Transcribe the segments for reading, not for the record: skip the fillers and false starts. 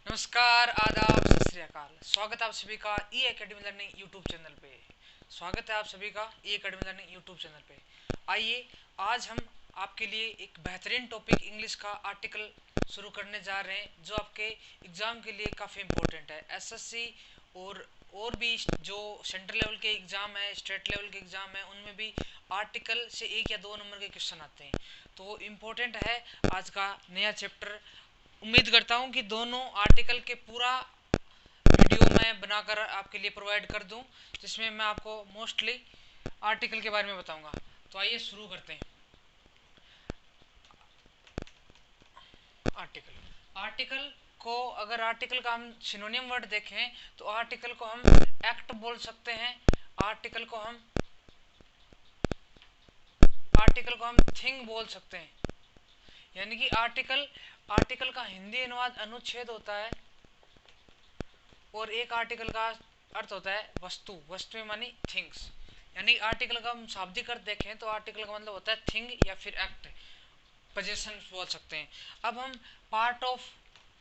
नमस्कार, आदाब, सत श्री अकाल। स्वागत है आप सभी का ई एकेडमी लर्निंग यूट्यूब चैनल पे। स्वागत है आप सभी का ई एकेडमी लर्निंग यूट्यूब चैनल पे। आइए आज हम आपके लिए एक बेहतरीन टॉपिक इंग्लिश का आर्टिकल शुरू करने जा रहे हैं जो आपके एग्ज़ाम के लिए काफ़ी इम्पोर्टेंट है। एसएससी और भी जो सेंट्रल लेवल के एग्ज़ाम है, स्टेट लेवल के एग्ज़ाम है, उनमें भी आर्टिकल से 1 या 2 नंबर के क्वेश्चन आते हैं। तो इम्पोर्टेंट है आज का नया चैप्टर। उम्मीद करता हूँ कि दोनों आर्टिकल के पूरा वीडियो मैं बनाकर आपके लिए प्रोवाइड कर दूं, जिसमें मैं आपको मोस्टली आर्टिकल के बारे में बताऊंगा। तो आइए शुरू करते हैं। आर्टिकल आर्टिकल को अगर आर्टिकल का हम सिनोनियम वर्ड देखें तो आर्टिकल को हम एक्ट बोल सकते हैं, आर्टिकल को हम थिंग बोल सकते हैं। यानी कि आर्टिकल का हिंदी अनुवाद अनुच्छेद होता है और एक आर्टिकल का अर्थ होता है वस्तु। वस्तु में मानी थिंग्स। यानी आर्टिकल का हम शाब्दिक अर्थ देखें तो आर्टिकल का मतलब होता है थिंग या फिर एक्ट, पोजीशन बोल सकते हैं। अब हम पार्ट ऑफ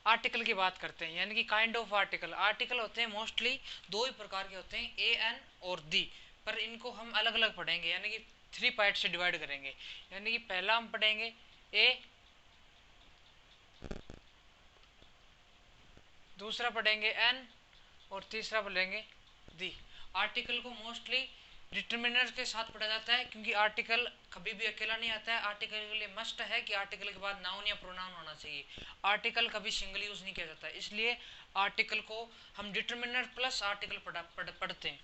आर्टिकल की बात करते हैं, यानी कि काइंड ऑफ आर्टिकल। आर्टिकल होते हैं मोस्टली दो ही प्रकार के होते हैं, ए एन और दी, पर इनको हम अलग अलग पढ़ेंगे, यानी कि 3 पार्ट से डिवाइड करेंगे। यानी कि पहला हम पढ़ेंगे ए, दूसरा पढ़ेंगे एन और तीसरा पढ़ेंगे दी। आर्टिकल को मोस्टली डिटर्मिनर के साथ पढ़ा जाता है, क्योंकि आर्टिकल कभी भी अकेला नहीं आता है। आर्टिकल के लिए मस्ट है कि आर्टिकल के बाद नाउन या प्रोनाउन होना चाहिए। आर्टिकल कभी सिंगल यूज नहीं किया जाता है, इसलिए आर्टिकल को हम डिटर्मिनर प्लस आर्टिकल पढ़ते हैं।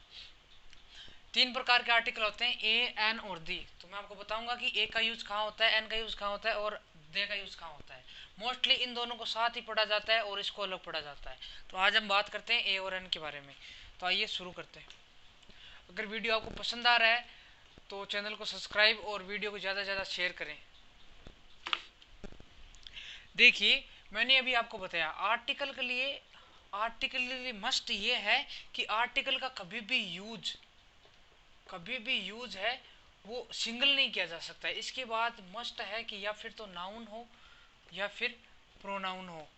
3 प्रकार के आर्टिकल होते हैं, ए एन और दी। तो मैं आपको बताऊंगा कि ए का यूज कहाँ होता है, एन का यूज कहाँ होता है और दे का यूज कहाँ होता है। मोस्टली इन दोनों को साथ ही पढ़ा जाता है और इसको अलग पढ़ा जाता है। तो आज हम बात करते हैं ए और एन के बारे में। तो आइए शुरू करते हैं। अगर वीडियो आपको पसंद आ रहा है तो चैनल को सब्सक्राइब और वीडियो को ज़्यादा से ज़्यादा शेयर करें। देखिए, मैंने अभी आपको बताया आर्टिकल के लिए मस्ट ये है कि आर्टिकल का कभी भी यूज है वो सिंगल नहीं किया जा सकता है। इसके बाद मस्ट है कि या फिर तो नाउन हो या फिर प्रोनाउन हो,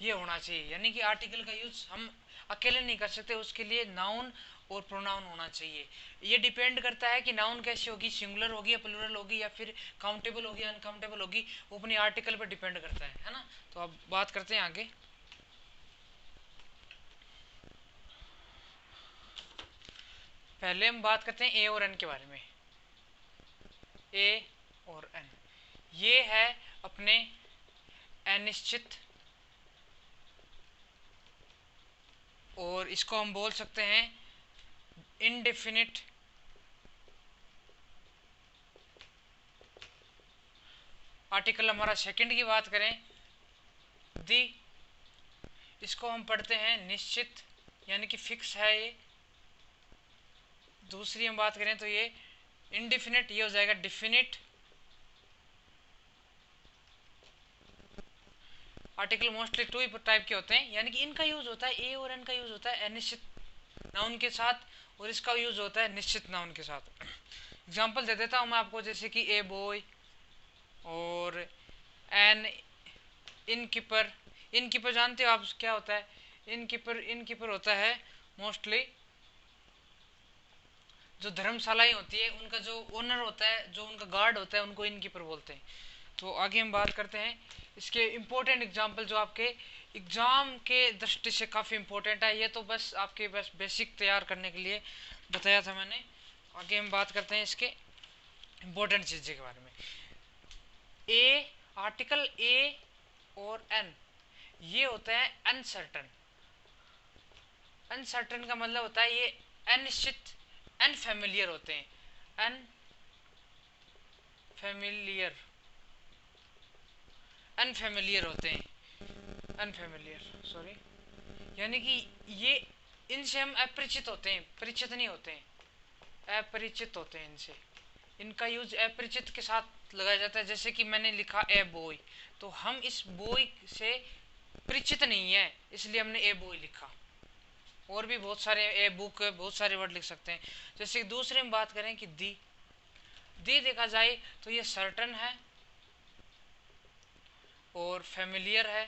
ये होना चाहिए। यानी कि आर्टिकल का यूज हम अकेले नहीं कर सकते, उसके लिए नाउन और प्रोनाउन होना चाहिए। ये डिपेंड करता है कि नाउन कैसी होगी, सिंगुलर होगी या प्लूरल होगी या फिर काउंटेबल होगी अनकाउंटेबल होगी, वो अपने आर्टिकल पर डिपेंड करता है ना। तो अब बात करते हैं आगे। पहले हम बात करते हैं ए और एन के बारे में। ए और एन ये है अपने अनिश्चित, और इसको हम बोल सकते हैं इनडेफिनिट आर्टिकल। हमारा सेकंड की बात करें दी, इसको हम पढ़ते हैं निश्चित, यानी कि फिक्स है ये। दूसरी हम बात करें तो ये इनडेफिनिट, ये हो जाएगा डिफिनिट। आर्टिकल मोस्टली 2 ही टाइप के होते हैं, यानी कि इनका यूज होता है, ए और एन का यूज होता है अनिश्चित नाउन के साथ और इसका यूज होता है निश्चित नाउन के साथ। एग्जांपल दे देता हूं मैं आपको, जैसे कि ए बॉय और एन इनकीपर। इनकीपर जानते हो आप क्या होता है? इनकीपर होता है मोस्टली जो धर्मशालाएं होती है उनका जो ओनर होता है, जो उनका गार्ड होता है, उनको इनकीपर बोलते हैं। तो आगे हम बात करते हैं इसके इम्पोर्टेंट एग्जाम्पल जो आपके एग्जाम के दृष्टि से काफ़ी इम्पोर्टेंट है। ये तो बस आपके बस बेसिक तैयार करने के लिए बताया था मैंने। आगे हम बात करते हैं इसके इम्पोर्टेंट चीज़ों के बारे में। ए, आर्टिकल ए और एन ये होता है अनसर्टन। अनसर्टन का मतलब होता है ये अनिश्चित, अनफेमिलियर होते हैं, अनफेमिलियर अनफेमिलियर होते हैं, अनफेमिलियर सॉरी। यानी कि ये इनसे हम अपरिचित होते हैं, परिचित नहीं होते हैं, अपरिचित होते हैं इनसे। इनका यूज अपरिचित के साथ लगाया जाता है। जैसे कि मैंने लिखा ए बॉय, तो हम इस बॉय से परिचित नहीं है, इसलिए हमने ए बॉय लिखा। और भी बहुत सारे ए बुक, बहुत सारे वर्ड लिख सकते हैं। जैसे कि दूसरे में बात करें कि दी देखा जाए तो ये सर्टन है और फेमिलियर है,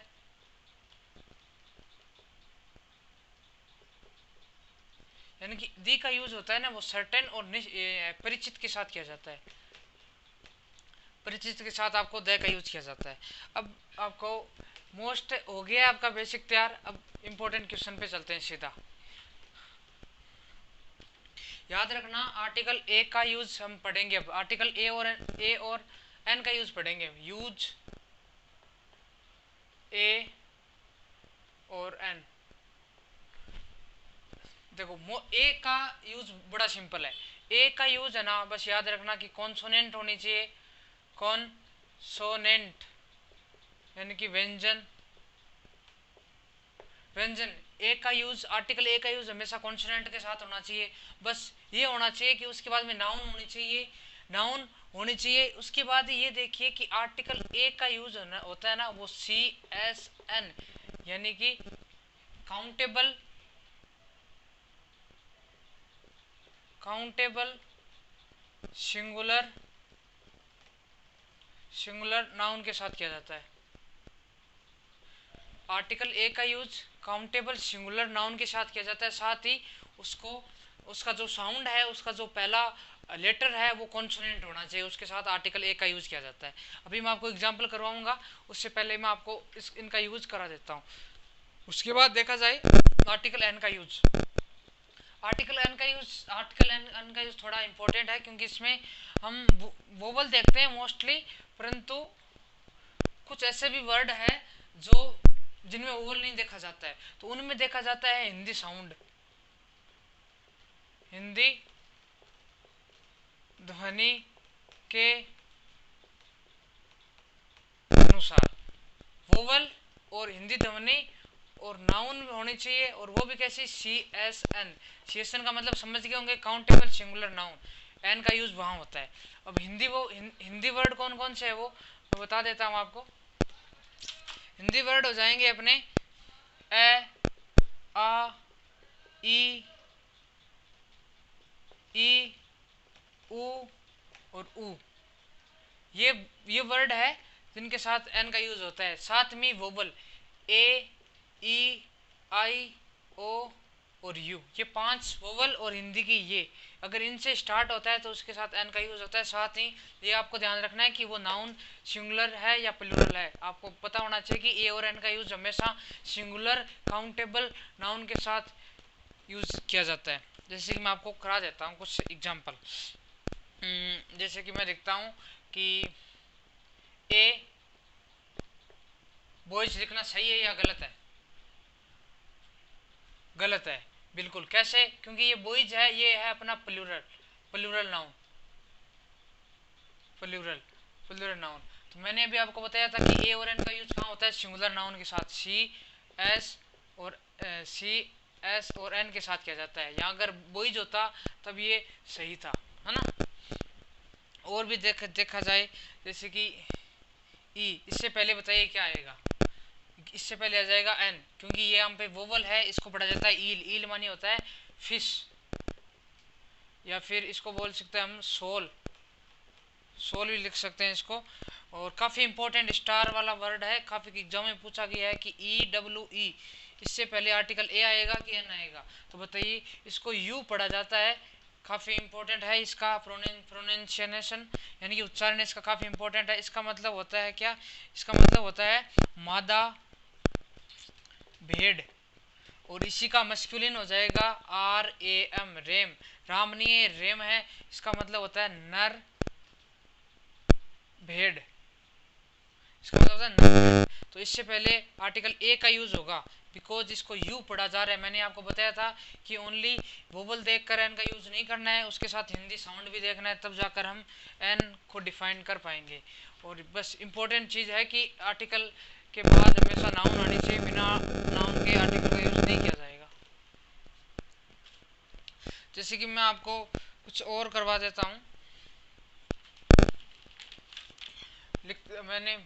यानी कि दी का यूज होता है ना वो सर्टेन और परिचित के साथ किया जाता है, परिचित के साथ आपको द का यूज किया जाता है। अब आपको मोस्ट हो गया आपका बेसिक तैयार। अब इम्पोर्टेंट क्वेश्चन पे चलते हैं सीधा। याद रखना आर्टिकल ए का यूज हम पढ़ेंगे। अब आर्टिकल ए और एन का यूज पढ़ेंगे। यूज ए और एन। देखो ए का यूज बड़ा सिंपल है। ए का यूज है ना, बस याद रखना कि कॉन्सोनेंट होनी चाहिए, कॉन्सोनेंट यानी कि व्यंजन। व्यंजन ए का यूज, आर्टिकल ए का यूज हमेशा कॉन्सोनेंट के साथ होना चाहिए। बस ये होना चाहिए कि उसके बाद में नाउन होनी चाहिए, नाउन होनी चाहिए। उसके बाद ये देखिए कि आर्टिकल ए का यूज होता है ना वो CSN यानी कि countable, countable singular, singular noun के साथ किया जाता है। आर्टिकल ए का यूज काउंटेबल सिंगुलर नाउन के साथ किया जाता है। साथ ही उसको, उसका जो साउंड है, उसका जो पहला लेटर है वो कॉन्सोनेंट होना चाहिए, उसके साथ आर्टिकल ए का यूज किया जाता है। अभी मैं आपको एग्जांपल करवाऊंगा, उससे पहले मैं आपको इनका यूज करा देता हूँ। उसके बाद देखा जाए आर्टिकल एन का यूज। आर्टिकल एन का यूज, आर्टिकल एन का यूज थोड़ा इंपॉर्टेंट है क्योंकि इसमें हम वोवल देखते हैं मोस्टली, परंतु कुछ ऐसे भी वर्ड है जो जिनमें वोवल नहीं देखा जाता है, तो उनमें देखा जाता है हिंदी साउंड, हिंदी ध्वनि के अनुसार वोवल और हिंदी ध्वनि और नाउन होनी चाहिए, और वो भी कैसी, CSN। CSN का मतलब समझ गए होंगे, काउंटेबल सिंगुलर नाउन। एन का यूज वहां होता है। अब हिंदी वर्ड कौन कौन से है वो मैं बता देता हूँ आपको। हिंदी वर्ड हो जाएंगे अपने ए, आ, ई, उ और ऊ। ये वर्ड है जिनके साथ एन का यूज होता है। साथ में वोबल ए, ई, आई, ओ और यू, ये 5 वोवल और हिंदी की ये, अगर इनसे स्टार्ट होता है तो उसके साथ एन का यूज होता है। साथ ही ये आपको ध्यान रखना है कि वो नाउन सिंगुलर है या प्लूरल है। आपको पता होना चाहिए कि ए और एन का यूज हमेशा सिंगुलर काउंटेबल नाउन के साथ यूज किया जाता है। जैसे कि मैं आपको करा देता हूँ कुछ एग्जाम्पल। जैसे कि मैं देखता हूँ कि ए बॉयज लिखना सही है या गलत है? गलत है, बिल्कुल। कैसे? क्योंकि ये बॉयज है, ये है अपना plural, plural noun, plural, plural noun. तो मैंने अभी आपको बताया था कि ए और एन का यूज कहाँ होता है, सिंगुलर नाउन के साथ, सी एस और एन के साथ किया जाता है। यहाँ अगर बॉयज होता तब ये सही था, है ना। और भी देखा जाए जैसे कि ई, इससे पहले बताइए क्या आएगा? इससे पहले आ जाएगा एन, क्योंकि ये हम पे वोवल है, इसको पढ़ा जाता है ईल। ईल मानी होता है फिश, या फिर इसको बोल सकते हैं हम सोल, सोल भी लिख सकते हैं इसको। और काफ़ी इंपॉर्टेंट स्टार वाला वर्ड है, काफ़ी एग्जाम में पूछा गया है कि EWE, इससे पहले आर्टिकल ए आएगा कि एन आएगा? तो बताइए, इसको यू पढ़ा जाता है, काफ़ी इंपॉर्टेंट है इसका प्रोनाउंसिएशन, यानी कि उच्चारण इसका काफ़ी इंपॉर्टेंट है। इसका मतलब होता है क्या? इसका मतलब होता है मादा भेड़, और इसी का मस्कुलिन हो जाएगा RAM, रेम। राम नहीं है, रेम है। इसका मतलब होता है नर भेड़, इसका मतलब होता है नर भेड़। तो इससे पहले आर्टिकल ए का यूज होगा, बिकॉज इसको यू पढ़ा जा रहा है। मैंने आपको बताया था कि ओनली वोवल देखकर एन का यूज नहीं करना है, उसके साथ हिंदी साउंड भी देखना है, तब जाकर हम एन को डिफाइन कर पाएंगे। और बस इंपॉर्टेंट चीज है कि आर्टिकल के बाद हमेशा नाउन आनी चाहिए, बिना नाउन के आर्टिकल का यूज नहीं किया जाएगा। जैसे कि मैं आपको कुछ और करवा देता हूँ, मैंने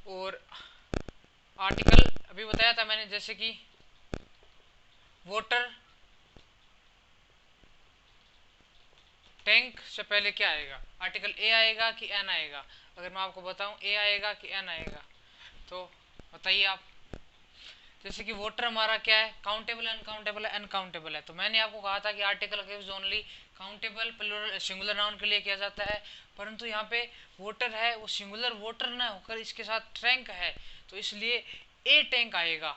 और आर्टिकल अभी बताया था मैंने, जैसे कि वाटर टैंक से पहले क्या आएगा? आर्टिकल ए आएगा कि एन आएगा? अगर मैं आपको बताऊं ए आएगा कि एन आएगा? तो बताइए आप। जैसे कि वोटर हमारा क्या है, काउंटेबल अनकाउंटेबल है अनकाउंटेबल है। तो मैंने आपको कहा था कि आर्टिकल का use only countable plural singular noun के लिए किया जाता है, परंतु यहाँ पे वोटर है वो सिंगुलर वोटर ना होकर इसके साथ टैंक है, तो इसलिए ए टैंक आएगा,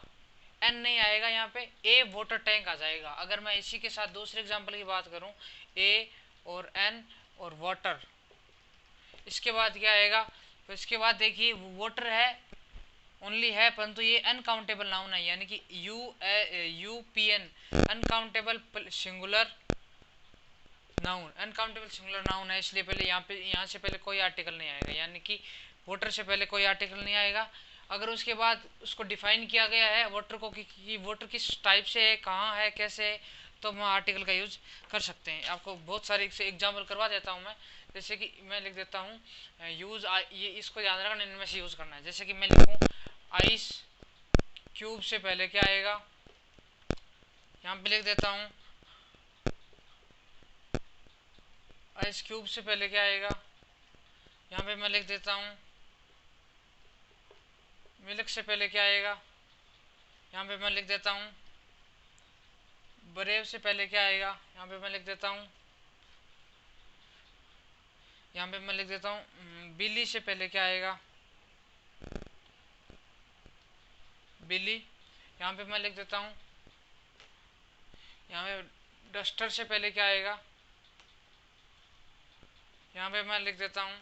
एन नहीं आएगा। यहाँ पे ए वोटर टैंक आ जाएगा। अगर मैं इसी के साथ दूसरे एग्जाम्पल की बात करूँ, ए और एन और वाटर, इसके बाद क्या आएगा, तो इसके बाद देखिए वोटर है ओनली है, परंतु ये अनकाउंटेबल नाउन है, यानी कि UPN uncountable singular noun, uncountable singular noun है, इसलिए पहले यहाँ से पहले कोई आर्टिकल नहीं आएगा, यानी कि वोटर से पहले कोई आर्टिकल नहीं आएगा। अगर उसके बाद उसको डिफाइन किया गया है वोटर को कि वोटर किस टाइप से है, कहाँ है, कैसे है, तो हम आर्टिकल का यूज कर सकते हैं। आपको बहुत सारे एग्जाम्पल करवा देता हूँ मैं। जैसे कि मैं लिख देता हूँ यूज, ये इसको याद रखना, इनमें से यूज करना है। जैसे कि मैं लिखूँ आइस क्यूब से पहले क्या आएगा, यहाँ पे लिख देता हूँ आइस क्यूब से पहले क्या आएगा, यहाँ पे मैं लिख देता हूँ मिल्क से पहले क्या आएगा, यहाँ पे मैं लिख देता हूँ ब्रेव से पहले क्या आएगा, यहाँ पे मैं लिख देता हूँ, यहाँ पे मैं लिख देता हूँ बिल्ली से पहले क्या आएगा, बिल्ली। यहाँ पे मैं लिख देता हूँ, यहाँ पे डस्टर से पहले क्या आएगा, यहाँ पे मैं लिख देता हूँ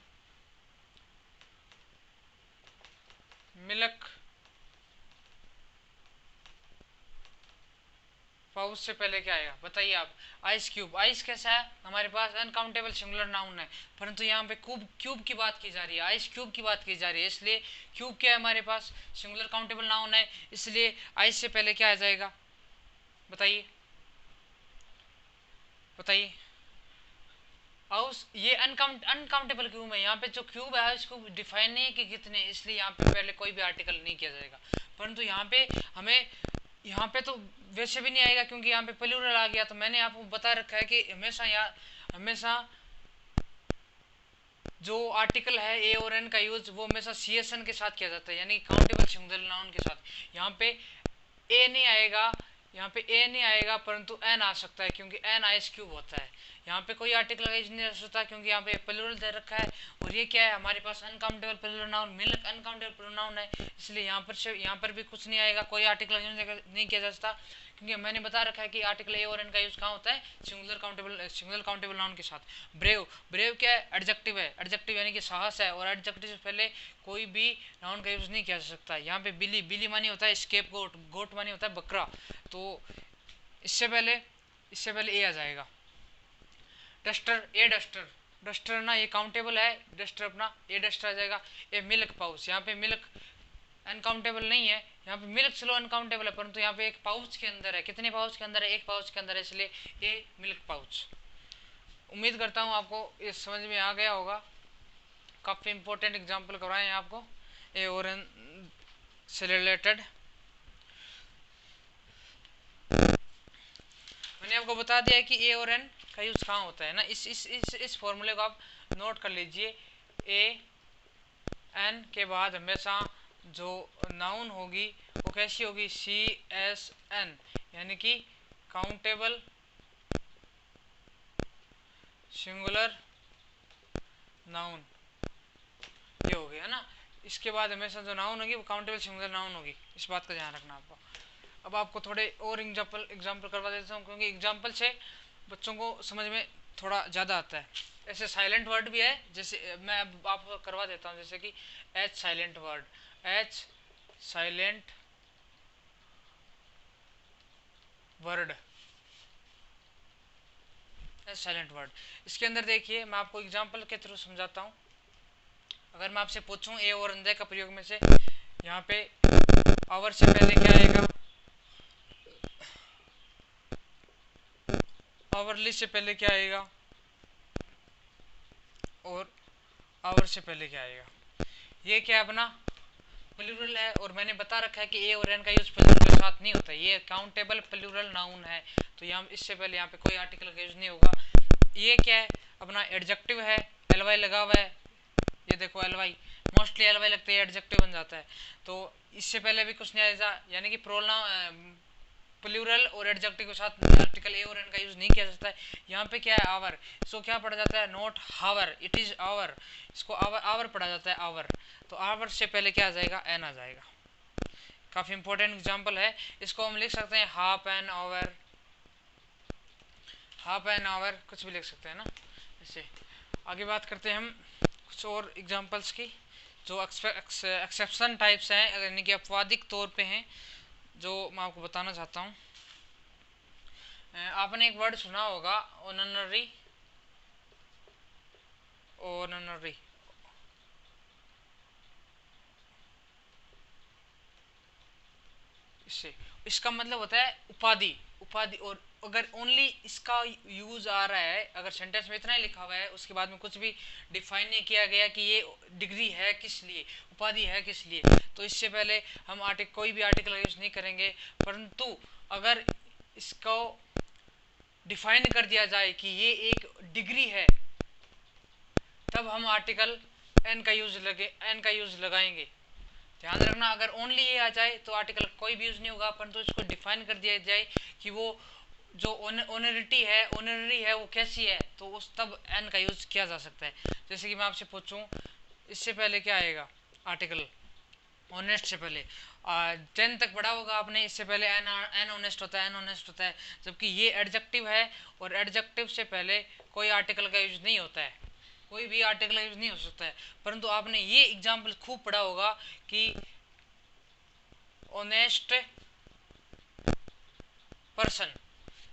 मिल्क। पाउच से पहले क्या आएगा, बताइए आप। आइस क्यूब, आइस कैसा है, हमारे पास अनकाउंटेबल सिंगुलर नाउन है, परंतु यहाँ पे क्यूब की बात की जा रही है, आइस क्यूब की बात की जा रही है, इसलिए क्यूब क्या है हमारे पास सिंगुलर काउंटेबल नाउन है, इसलिए आइस से पहले क्या आ जाएगा, बताइए बताइए। हाउस ये अनकाउंटेबल क्यूब है, यहाँ पे जो क्यूब है इसको डिफाइन नहीं है कि कितने, इसलिए यहाँ पे पहले कोई भी आर्टिकल नहीं किया जाएगा। परंतु यहाँ पे हमें, यहाँ पे तो वैसे भी नहीं आएगा क्योंकि यहाँ पे प्लूरल आ गया। तो मैंने आपको बता रखा है कि हमेशा जो आर्टिकल है ए और एन का यूज वो हमेशा सीएसएन के साथ किया जाता है, यानी काउंटेबल सिंगुलर नाउन के साथ। यहाँ पे ए नहीं आएगा, यहाँ पे ए नहीं आएगा, परंतु एन आ सकता है क्योंकि एन आइस क्यूब होता है। यहाँ पे कोई आर्टिकल नहीं आ सकता क्योंकि यहाँ पे प्लूरल दे रखा है, और ये क्या है हमारे पास uncountable plural noun, milk uncountable plural noun है, इसलिए यहाँ पर भी कुछ नहीं आएगा, कोई आर्टिकल नहीं किया जा सकता क्योंकि मैंने बता रखा है कि आर्टिकल ए और एन का यूज कहाँ होता है, सिंगुलर काउंटेबल नाउन के साथ। ब्रेव, ब्रेव क्या है, एडजेक्टिव है, एडजेक्टिव यानी कि साहस है, और एडजेक्टिव से पहले कोई भी नाउन का यूज नहीं किया जा सकता। यहाँ पे बिली, बिली मानी होता है स्केप गोट, गोट मानी होता है बकरा, तो इससे पहले ए आ जाएगा। डस्टर, ए डस्टर, डस्टर ना ये काउंटेबल है, डस्टर अपना ए डस्टर आ जाएगा। ए मिल्क पाउच, यहाँ पे मिल्क अनकाउंटेबल नहीं है, यहाँ पे मिल्क चलो अनकाउंटेबल है, परंतु यहाँ पे एक पाउच के अंदर है, कितने पाउच के अंदर है, एक पाउच के अंदर है, इसलिए ए मिल्क पाउच। उम्मीद करता हूँ आपको ये समझ में आ गया होगा। काफ़ी इंपॉर्टेंट एग्जाम्पल करवाए हैं आपको ए और एन से रिलेटेड। मैंने आपको बता दिया है कि ए और एन का यूज कहाँ होता है ना, इस फॉर्मूले को आप नोट कर लीजिए। ए एन के बाद हमेशा जो नाउन होगी वो कैसी होगी, सी एस एन, यानी कि काउंटेबल सिंगुलर नाउन, ये हो गया ना। इसके बाद हमेशा जो नाउन होगी वो काउंटेबल सिंगुलर नाउन होगी, इस बात का ध्यान रखना आपको। अब आपको थोड़े और एग्जाम्पल करवा देता हूँ क्योंकि एग्जाम्पल से बच्चों को समझ में थोड़ा ज़्यादा आता है। ऐसे साइलेंट वर्ड भी है, जैसे मैं अब आपको करवा देता हूँ, जैसे कि H silent word, H silent word, H silent word. इसके अंदर देखिए मैं आपको एग्जाम्पल के थ्रू समझाता हूँ। अगर मैं आपसे पूछूं ए और अंदर का प्रयोग में से, यहाँ पे आवर से पहले क्या आएगा, आवरली से पहले क्या आएगा, और आवर से पहले क्या आएगा, ये क्या अपना प्लूरल है, और मैंने बता रखा है कि ए और एन का यूज प्लूरल के साथ नहीं होता, ये काउंटेबल प्लूरल नाउन है, तो यहाँ इससे पहले यहाँ पे कोई आर्टिकल का यूज नहीं होगा। ये क्या है अपना एडजेक्टिव है, एल वाई लगा हुआ है, ये देखो L Y, mostly L Y लगते हैं एडजेक्टिव बन जाता है। तो इससे पहले भी कुछ नहीं आएगा, यानी कि प्रोनाउन प्लूरल और एडजेक्टिव के साथ आर्टिकल ए और एन का यूज नहीं किया जाता है। यहाँ पे क्या है आवर, इसको क्या पढ़ा जाता है not hour, it is hour, इसको आवर आवर पढ़ा जाता है आवर। तो आवर से पहले क्या आ जाएगा एन आ जाएगा। काफी इंपॉर्टेंट एग्जांपल है, इसको हम लिख सकते हैं half an hour, half an hour कुछ भी लिख सकते हैं ना। इससे आगे बात करते हैं हम कुछ और एग्जांपल्स की जो एक्सेप्शन टाइप्स हैं, यानी कि अपवादिक तौर पे हैं, जो मैं आपको बताना चाहता हूँ। आपने एक वर्ड सुना होगा ऑनररी, ऑनररी, इससे इसका मतलब होता है उपाधि, उपाधि। और अगर ओनली इसका यूज आ रहा है, अगर सेंटेंस में इतना ही लिखा हुआ है, उसके बाद में कुछ भी डिफाइन नहीं किया गया कि ये डिग्री है किस लिए, उपाधि है किस लिए, तो इससे पहले हम कोई भी आर्टिकल यूज नहीं करेंगे। परंतु अगर इसको डिफाइन कर दिया जाए कि ये एक डिग्री है, तब हम आर्टिकल एन का यूज लगाएंगे। ध्यान रखना, अगर ओनली ये आ जाए तो आर्टिकल कोई भी यूज नहीं होगा, परंतु इसको डिफाइन कर दिया जाए कि वो जो ऑनरिटी है, ऑनररी है, वो कैसी है, तो उस तब एन का यूज किया जा सकता है। जैसे कि मैं आपसे पूछूं, इससे पहले क्या आएगा आर्टिकल ऑनेस्ट से पहले, 10 तक पढ़ा होगा आपने, इससे पहले एन ऑनेस्ट होता है, एन ऑनेस्ट होता है, जबकि ये एडजेक्टिव है और एडजेक्टिव से पहले कोई आर्टिकल का यूज नहीं होता है, कोई भी आर्टिकल यूज नहीं हो सकता है। परंतु आपने ये एग्जाम्पल खूब पढ़ा होगा कि ऑनेस्ट पर्सन,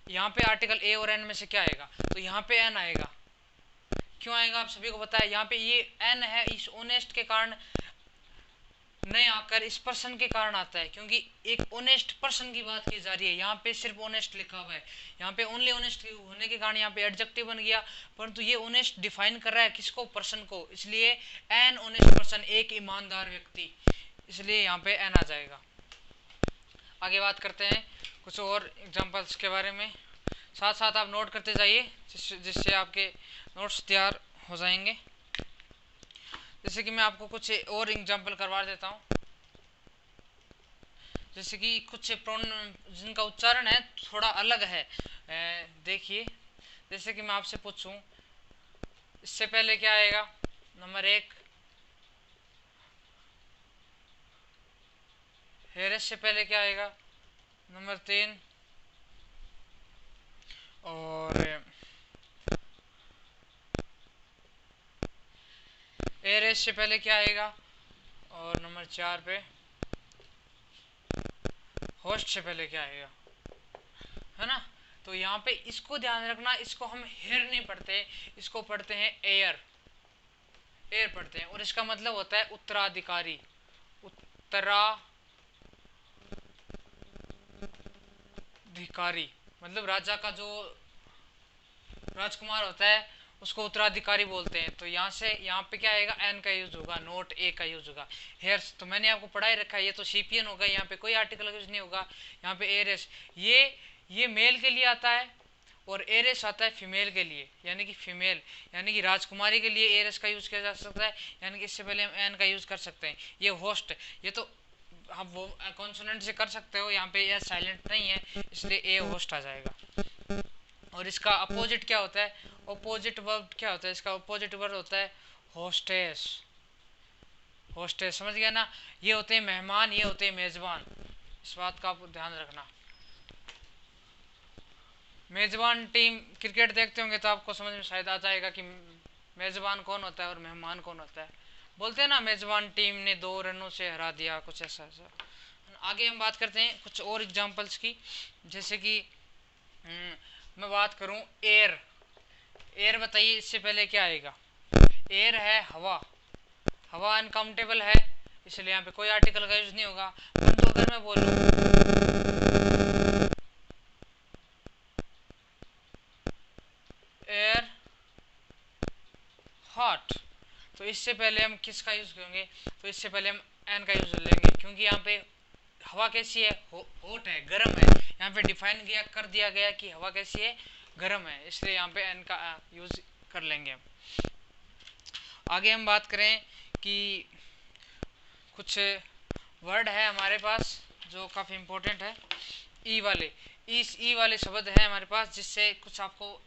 यहाँ पे आर्टिकल ए और एन में से क्या आएगा, तो यहाँ पे एन आएगा। क्यों आएगा आप सभी को पता है, यहाँ पे ये एन है इस ऑनेस्ट के कारण नहीं आकर इस पर्सन के कारण आता है, क्योंकि एक ऑनेस्ट पर्सन की बात की जा रही है। यहाँ पे सिर्फ ऑनेस्ट लिखा हुआ है, यहाँ पे ओनली ऑनेस्ट होने के कारण यहाँ पे एडजेक्टिव बन गया, परंतु ये ऑनेस्ट डिफाइन कर रहा है किसको, पर्सन को, इसलिए एन ऑनेस्ट पर्सन, एक ईमानदार व्यक्ति, इसलिए यहाँ पे एन आ जाएगा। आगे बात करते हैं कुछ और एग्जाम्पल्स के बारे में, साथ साथ आप नोट करते जाइए जिससे आपके नोट्स तैयार हो जाएंगे। जैसे कि मैं आपको कुछ और एग्जाम्पल करवा देता हूँ, जैसे कि कुछ प्रोनाउन जिनका उच्चारण है थोड़ा अलग है। देखिए, जैसे कि मैं आपसे पूछूं, इससे पहले क्या आएगा, नंबर 1 हेरस से पहले क्या आएगा, नंबर 3 और एरेस से पहले क्या आएगा, और नंबर 4 पे होस्ट से पहले क्या आएगा, है ना। तो यहाँ पे इसको ध्यान रखना, इसको हम हेयर नहीं पढ़ते, इसको पढ़ते हैं एयर, एयर पढ़ते हैं, और इसका मतलब होता है उत्तराधिकारी, उत्तराधिकारी मतलब राजा का जो राजकुमार होता है उसको उत्तराधिकारी बोलते हैं। तो यहाँ से यहाँ पे क्या आएगा, एन का यूज होगा, नोट ए का यूज होगा। हेयर्स तो मैंने आपको पढ़ा ही रखा है, ये तो सीपीएन होगा, यहाँ पे कोई आर्टिकल यूज नहीं होगा। यहाँ पे एरेस, ये मेल के लिए आता है और एरेस आता है फीमेल के लिए, यानी कि फीमेल, यानी कि राजकुमारी के लिए एरेस का यूज किया जा सकता है, यानी कि इससे पहले हम एन का यूज कर सकते हैं। ये होस्ट, ये तो आप वो कॉन्सोनेंट से कर सकते हो, यहाँ पे ये साइलेंट नहीं है, इसलिए ए होस्ट आ जाएगा। और इसका अपोजिट क्या होता है, अपोजिट वर्ब क्या होता है, इसका अपोजिट वर्ब होता है होस्टेस, होस्टेस, समझ गया ना। ये होते हैं मेहमान, ये होते हैं मेजबान, इस बात का आप ध्यान रखना। मेजबान टीम क्रिकेट देखते होंगे तो आपको समझ में शायद आ जाएगा कि मेजबान कौन होता है और मेहमान कौन होता है। बोलते हैं ना मेजबान टीम ने 2 रनों से हरा दिया, कुछ ऐसा ऐसा। आगे हम बात करते हैं कुछ और एग्जांपल्स की, जैसे कि मैं बात करूं एयर, एयर बताइए इससे पहले क्या आएगा, एयर है हवा, हवा अनकाउंटेबल है, इसलिए यहाँ पे कोई आर्टिकल का यूज नहीं होगा। परंतु अगर मैं बोलूं एयर हॉट, तो इससे पहले हम किसका यूज करेंगे, तो इससे पहले हम एन का यूज लेंगे, क्योंकि यहाँ पे हवा कैसी है, हॉट है, गर्म है, यहाँ पे डिफाइन कर दिया गया कि हवा कैसी है, गर्म है, इसलिए यहाँ पे एन का यूज कर लेंगे हम। आगे हम बात करें कि कुछ वर्ड है हमारे पास जो काफ़ी इम्पोर्टेंट है। ई वाले, इस ई वाले शब्द है हमारे पास जिससे कुछ आपको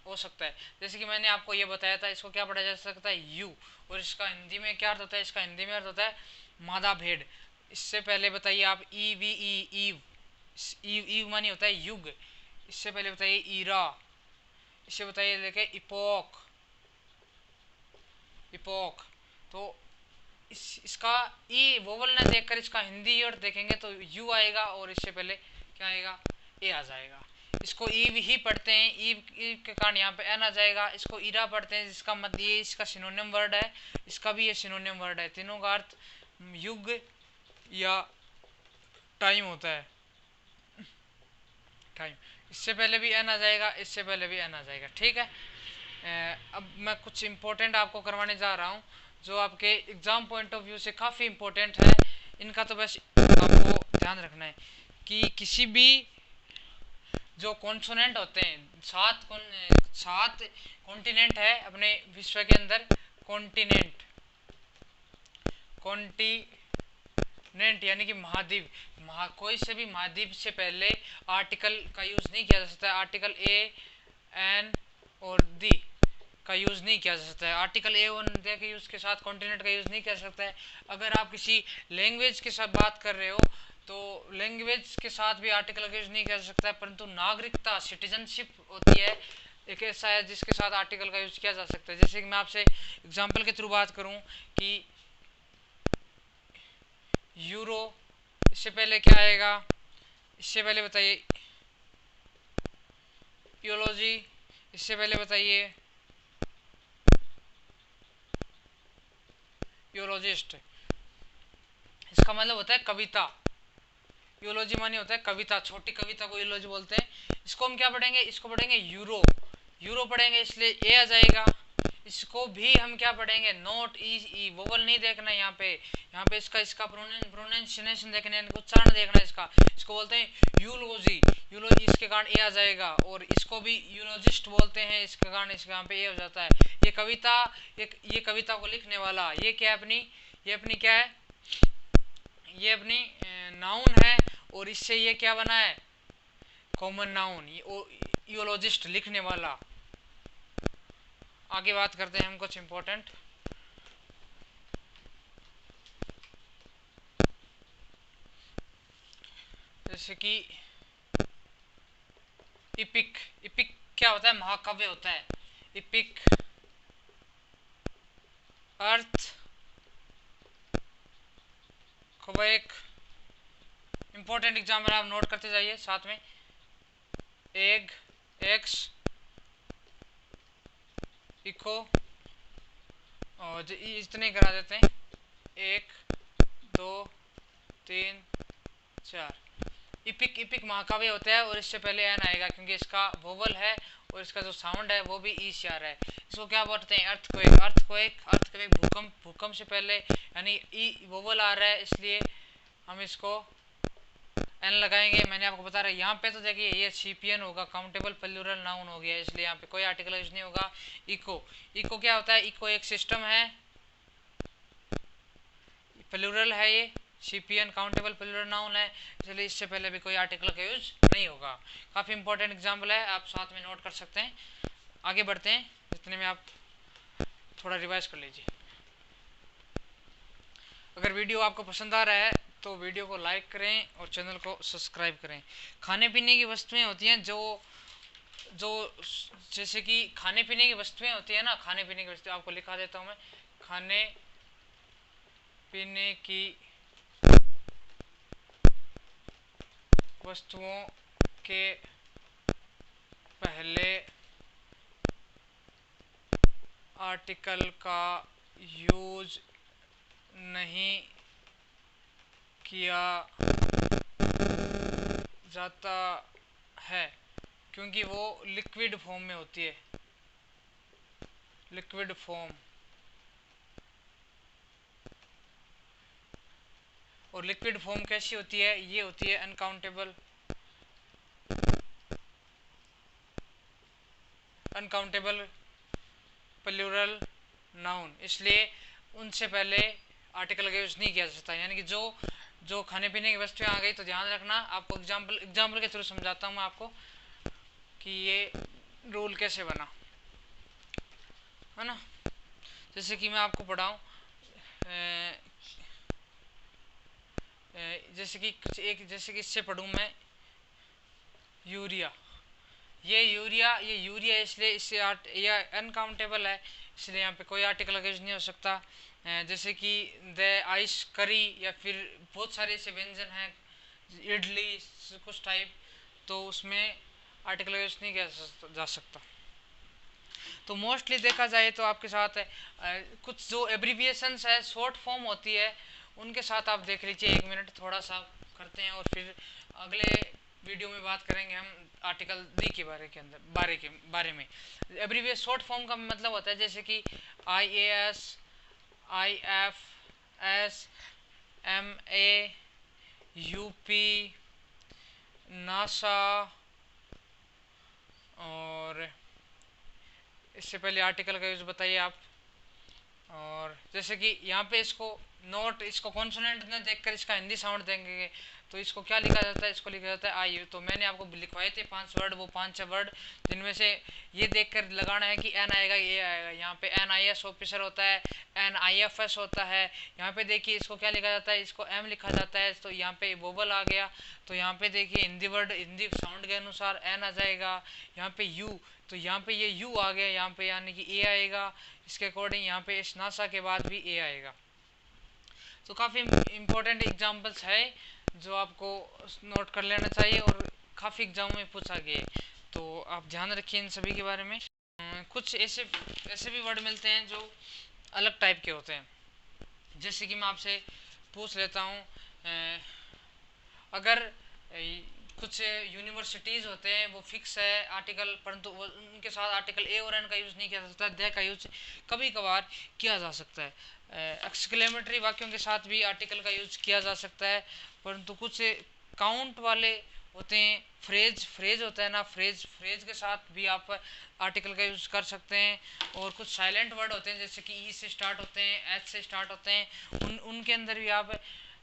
हो सकता है। जैसे कि मैंने आपको ये बताया था, इसको क्या पढ़ा जा सकता है, यू, और इसका हिंदी में क्या अर्थ होता है, इसका हिंदी में अर्थ होता है मादा भेड़। इससे पहले बताइए आप E V E, eve, eve, eve मानी होता है युग। इससे पहले बताइए ईरा, इससे बताइए लेके इपोक, इपोक। तो इसका ई वोवल ना देखकर इसका हिंदी और देखेंगे तो यू आएगा और इससे पहले क्या आएगा, ए आ जाएगा। इसको ईव ही पढ़ते हैं, ईव के कारण यहाँ पे एन आ जाएगा। इसको ईरा पढ़ते हैं जिसका मत ये इसका सिनोनिम वर्ड है, इसका भी ये सिनोनिम वर्ड है। तीनों का अर्थ युग या टाइम होता है, टाइम। इससे पहले भी एन आ जाएगा, इससे पहले भी एन आ जाएगा, ठीक है। अब मैं कुछ इंपॉर्टेंट आपको करवाने जा रहा हूँ जो आपके एग्जाम पॉइंट ऑफ व्यू से काफ़ी इंपॉर्टेंट है। इनका तो बस आपको ध्यान रखना है कि किसी भी जो कॉन्सोनेंट होते हैं, सात कॉन्टिनेंट है अपने विश्व के अंदर, कॉन्टिनेंट, कॉन्टिनेंट यानी कि महाद्वीप, कोई से भी महाद्वीप से पहले आर्टिकल का यूज नहीं किया जा सकता है। आर्टिकल ए, एन और दी का यूज नहीं किया जा सकता है। आर्टिकल ए वन के यूज के साथ कॉन्टिनेंट का यूज नहीं किया जा सकता है। अगर आप किसी लैंग्वेज के साथ बात कर रहे हो तो लैंग्वेज के साथ भी आर्टिकल का यूज नहीं किया जा सकता है, परंतु नागरिकता, सिटीजनशिप होती है एक ऐसा है जिसके साथ आर्टिकल का यूज किया जा सकता है। जैसे कि मैं आपसे एग्जाम्पल के थ्रू बात करूं कि यूरो, इससे पहले क्या आएगा, इससे पहले बताइए यूरोलॉजी, इससे पहले बताइए यूरोलॉजिस्ट। इसका मतलब होता है कविता, यूरोलॉजी माने होता है कविता, छोटी कविता को यूरोलॉजी बोलते हैं। इसको हम क्या पढ़ेंगे, इसको पढ़ेंगे यूरो, यूरो पढ़ेंगे इसलिए ए आ जाएगा। इसको भी हम क्या पढ़ेंगे, नोट ई, वोवल नहीं देखना यहाँ पे इसका प्रोनाउंसिएशन देखना है, उच्चारण देखना है इसका। इसको बोलते हैं यूलोजी, यूलोजी इसके कारण ए आ जाएगा। और इसको भी यूलोजिस्ट बोलते हैं, इसके कारण इसके यहाँ पे ए हो जाता है। ये कविता, ये कविता को लिखने वाला, ये क्या है अपनी, ये अपनी क्या है, ये अपनी नाउन है और इससे ये क्या बना है, कॉमन नाउन, यूलोजिस्ट, लिखने वाला। आगे बात करते हैं हम कुछ इंपॉर्टेंट, जैसे कि इपिक, इपिक क्या होता है, महाकाव्य होता है। इपिक अर्थ क्वेक, इंपॉर्टेंट एग्जाम्पल आप नोट करते जाइए साथ में, एग, एक्स, इको, और इतने करा देते हैं, 1 2 3 4। इपिक, इपिक महाकाव्य होता है और इससे पहले एन आएगा क्योंकि इसका वोवल है और इसका जो साउंड है वो भी ई से आ रहा है। इसको क्या बोलते हैं, अर्थक्वेक, अर्थक्वेक, अर्थक्वेक भूकंप, भूकंप से पहले यानी ई वोवल आ रहा है इसलिए हम इसको एन लगाएंगे। मैंने आपको बता रहा है यहाँ पे तो देखिए ये सीपीएन होगा, काउंटेबल प्लूरल नाउन हो गया, इसलिए यहाँ पे कोई आर्टिकल यूज नहीं होगा। इको, इको क्या होता है, इको एक सिस्टम है, प्लूरल है, ये सीपीएन काउंटेबल प्लूरल नाउन है, इसलिए इससे पहले भी कोई आर्टिकल का यूज नहीं होगा। काफ़ी इंपॉर्टेंट एग्जाम्पल है, आप साथ में नोट कर सकते हैं। आगे बढ़ते हैं, जितने में आप थोड़ा रिवाइज कर लीजिए। अगर वीडियो आपको पसंद आ रहा है तो वीडियो को लाइक करें और चैनल को सब्सक्राइब करें। खाने पीने की वस्तुएं होती हैं जो जो जैसे कि खाने पीने की वस्तुएं होती है ना, खाने पीने की वस्तुएं आपको लिखा देता हूँ मैं, खाने पीने की वस्तुओं के पहले आर्टिकल का यूज नहीं किया जाता है क्योंकि वो लिक्विड फॉर्म में होती है, लिक्विड फॉर्म। और लिक्विड फॉर्म कैसी होती है, ये होती है अनकाउंटेबल, अनकाउंटेबल प्लूरल नाउन, इसलिए उनसे पहले आर्टिकल का यूज़ नहीं किया जा सकता। यानी कि जो जो खाने पीने की वस्तुएं आ गई तो ध्यान रखना, आपको एग्जाम्पल के थ्रू समझाता हूँ मैं आपको कि ये रूल कैसे बना, है ना। जैसे कि मैं आपको पढ़ाऊँ, जैसे कि इससे पढ़ूँ मैं यूरिया। ये यूरिया इसलिए इससे यह अनकाउंटेबल है, इसलिए यहाँ पे कोई आर्टिकल का यूज नहीं हो सकता। जैसे कि द आइस करी या फिर बहुत सारे ऐसे व्यंजन हैं, इडली कुछ टाइप, तो उसमें आर्टिकल का यूज नहीं किया जा सकता। तो मोस्टली देखा जाए तो आपके साथ कुछ जो एब्रीविएशंस है, शॉर्ट फॉर्म होती है, उनके साथ आप देख लीजिए। 1 मिनट थोड़ा सा करते हैं और फिर अगले वीडियो में बात करेंगे हम आर्टिकल डी के बारे में। एब्रीविएशन शॉर्ट फॉर्म का मतलब होता है जैसे कि IAS, IFS, MA, UP, NASA, और इससे पहले आर्टिकल का यूज बताइए आप। और जैसे कि यहाँ पे इसको कॉन्सोनेंट में देखकर इसका हिंदी साउंड देंगे तो इसको क्या लिखा जाता है, इसको लिखा जाता है आई। तो मैंने आपको लिखवाए थे 5 वर्ड, वो 5 वर्ड जिनमें से ये देखकर लगाना है कि एन आएगा, ये आएगा। यहाँ पे NIS ऑफिसर होता है, NIFS होता है। यहाँ पे देखिए इसको क्या लिखा जाता है, इसको M लिखा जाता है। तो यहाँ पे वोबल आ गया, तो यहाँ पे देखिए हिंदी साउंड के अनुसार N आ जाएगा। यहाँ पे U, तो यहाँ पे ये U आ गया, यहाँ पे यानी कि A आएगा। इसके अकॉर्डिंग यहाँ पे इस नासा के बाद भी A आएगा। तो काफ़ी इम्पोर्टेंट एग्जांपल्स है जो आपको नोट कर लेना चाहिए और काफ़ी एग्जाम में पूछा गया है, तो आप ध्यान रखिए इन सभी के बारे में। कुछ ऐसे भी वर्ड मिलते हैं जो अलग टाइप के होते हैं। जैसे कि मैं आपसे पूछ लेता हूँ, अगर कुछ यूनिवर्सिटीज़ होते हैं वो फिक्स है आर्टिकल, परंतु उनके साथ आर्टिकल ए और एन का यूज़ नहीं किया जा सकता, द का यूज कभी कभार किया जा सकता है। एक्सक्लेमेटरी वाक्यों के साथ भी आर्टिकल का यूज किया जा सकता है, परंतु कुछ काउंट वाले होते हैं, फ्रेज होता है ना, फ्रेज के साथ भी आप आर्टिकल का यूज कर सकते हैं। और कुछ साइलेंट वर्ड होते हैं जैसे कि ई से स्टार्ट होते हैं, एच से स्टार्ट होते हैं, उनके अंदर भी आप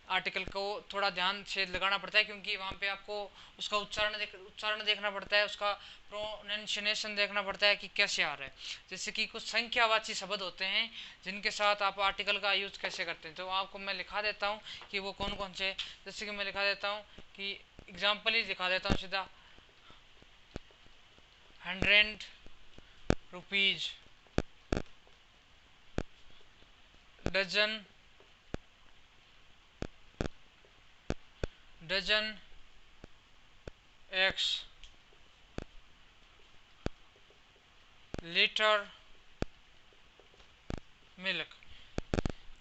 आर्टिकल को थोड़ा ध्यान से लगाना पड़ता है, क्योंकि वहाँ पे आपको उसका उच्चारण देखना पड़ता है, उसका प्रोनाउंसिएशन देखना पड़ता है कि कैसे आ रहा है। जैसे कि कुछ संख्यावाची शब्द होते हैं जिनके साथ आप आर्टिकल का यूज कैसे करते हैं, तो आपको मैं लिखा देता हूँ कि वो कौन कौन से। जैसे कि मैं लिखा देता हूँ कि एग्जाम्पल ही दिखा देता हूँ सीधा, 100 rupees, dozen X, litre milk.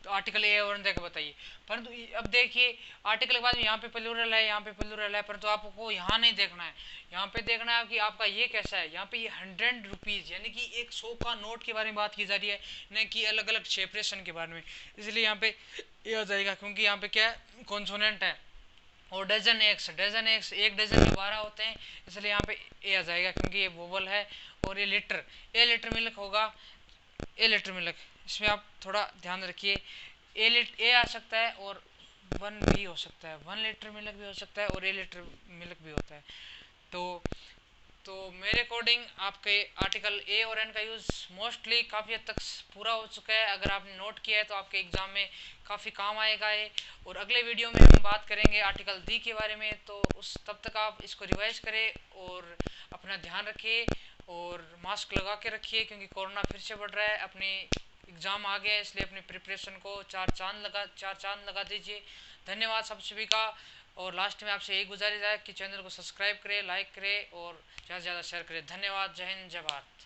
तो आर्टिकल ए और देख बताइए। परंतु अब देखिए आर्टिकल के बाद यहाँ पे प्लूरल है, यहाँ पे प्लूरल है, परंतु आपको यहाँ नहीं देखना है। यहाँ पे देखना है कि आपका ये कैसा है। यहाँ पे ये 100 रुपीज यानी कि 100 का नोट के बारे में बात की जा रही है, न कि अलग अलग सेपरेशन के बारे में, इसलिए यहाँ पे ये आ जाएगा, क्योंकि यहाँ पे क्या कॉन्सोनेंट है। और डजन एक्स, एक डजन में 12 होते हैं, इसलिए यहाँ पे ए आ जाएगा क्योंकि ये वोवल है। और ये लीटर मिल्क होगा, ए लीटर मिल्क, इसमें आप थोड़ा ध्यान रखिए। ए आ सकता है और 1 भी हो सकता है, 1 लीटर मिल्क भी हो सकता है और ए लीटर मिल्क भी होता है। तो मेरे अकॉर्डिंग आपके आर्टिकल ए और एन का यूज़ मोस्टली काफ़ी हद तक पूरा हो चुका है। अगर आपने नोट किया है तो आपके एग्ज़ाम में काफ़ी काम आएगा ये। और अगले वीडियो में हम बात करेंगे आर्टिकल डी के बारे में, तो तब तक आप इसको रिवाइज करें और अपना ध्यान रखिए और मास्क लगा के रखिए, क्योंकि कोरोना फिर से बढ़ रहा है। अपने एग्ज़ाम आ गया है, इसलिए अपनी प्रिपरेशन को चार चांद लगा दीजिए। धन्यवाद सब सभी का। और लास्ट में आपसे यही गुजारिश है कि चैनल को सब्सक्राइब करें, लाइक करें और ज़्यादा से ज़्यादा शेयर करें। धन्यवाद। जय हिंद, जय भारत।